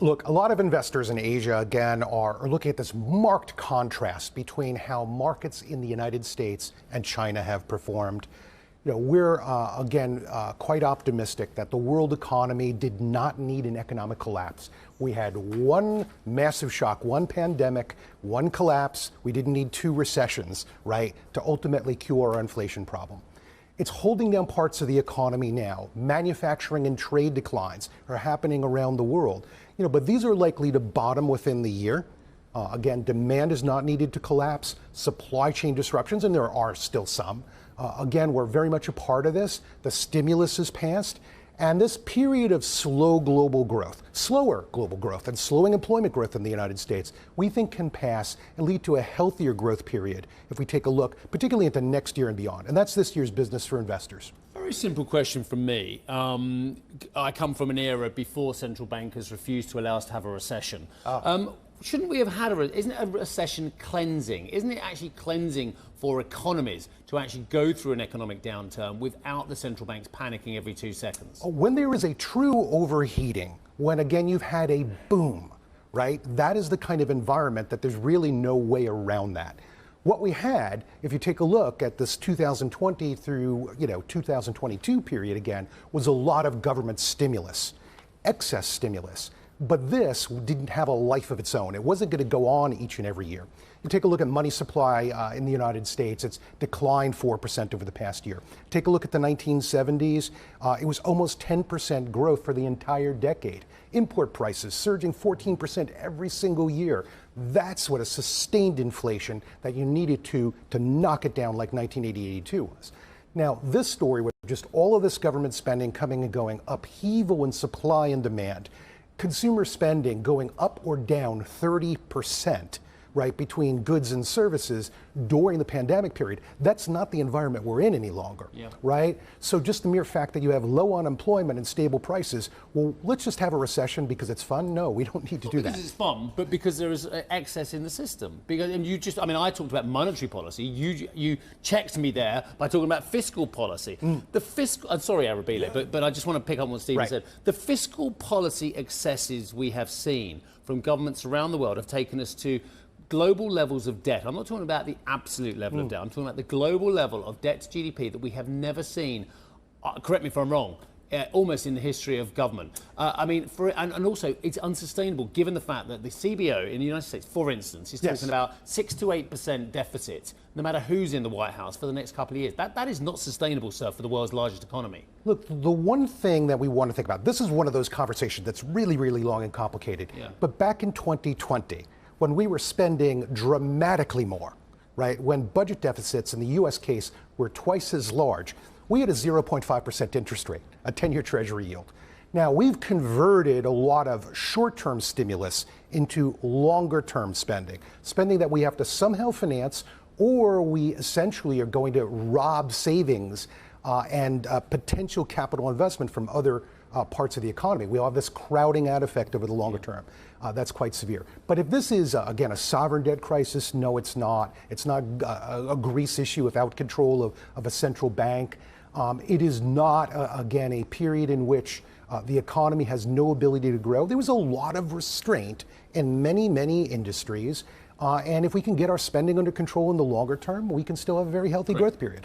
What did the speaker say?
Look, a lot of investors in Asia, again, are looking at this marked contrast between how markets in the United States and China have performed. We're, again, quite optimistic that the world economy did not need an economic collapse. We had one massive shock, one pandemic, one collapse. We didn't need two recessions, right, to ultimately cure our inflation problem. It's holding down parts of the economy now. Manufacturing and trade declines are happening around the world. But these are likely to bottom within the year. Again, demand is not needed to collapse. Supply chain disruptions, and there are still some. Again, we're very much a part of this. The stimulus is passed. And this period of slower global growth and slowing employment growth in the United States, we think can pass and lead to a healthier growth period if we take a look, particularly into next year and beyond. And that's this year's business for investors. Very simple question from me. I come from an era before central bankers refused to allow us to have a recession. Shouldn't we have had isn't a recession cleansing? Isn't it actually cleansing for economies to actually go through an economic downturn without the central banks panicking every 2 seconds? When there is a true overheating, when again you've had a boom, right? That is the kind of environment that there's really no way around that. What we had, if you take a look at this 2020 through 2022 period again, was a lot of government stimulus, excess stimulus. But this didn't have a life of its own. It wasn't going to go on each and every year. You take a look at money supply in the United States, it's declined 4% over the past year. Take a look at the 1970s, it was almost 10% growth for the entire decade. Import prices surging 14% every single year. That's what a sustained inflation that you needed to knock it down like 1980-82 was. Now, this story with just all of this government spending coming and going, upheaval in supply and demand, consumer spending going up or down 30%, right, between goods and services during the pandemic period. That's not the environment we're in any longer, right? So just the mere fact that you have low unemployment and stable prices, well, let's just have a recession because it's fun? No, we don't need to do that. Because it's fun, but because there is excess in the system. I talked about monetary policy. You checked me there by talking about fiscal policy. I'm sorry, Arabile, but I just want to pick up on what Stephen said. The fiscal policy excesses we have seen from governments around the world have taken us to global levels of debt. I'm not talking about the absolute level of debt. I'm talking about the global level of debt to GDP that we have never seen, correct me if I'm wrong, almost in the history of government. And also it's unsustainable given the fact that the CBO in the United States, for instance, is talking about 6 to 8% deficit, no matter who's in the White House for the next couple of years. That is not sustainable, sir, for the world's largest economy. Look, the one thing that we want to think about, this is one of those conversations that's really, really long and complicated. But back in 2020, when we were spending dramatically more, right, when budget deficits in the U.S. case were twice as large, we had a 0.5% interest rate, a 10-year Treasury yield. Now, we've converted a lot of short-term stimulus into longer-term spending that we have to somehow finance, or we essentially are going to rob savings and potential capital investment from other parts of the economy. We'll have this crowding out effect over the longer term. That's quite severe. But if this is, again, a sovereign debt crisis, no, it's not. It's not a Greece issue without control of a central bank. It is not, again, a period in which the economy has no ability to grow. There was a lot of restraint in many, many industries. And if we can get our spending under control in the longer term, we can still have a very healthy growth period.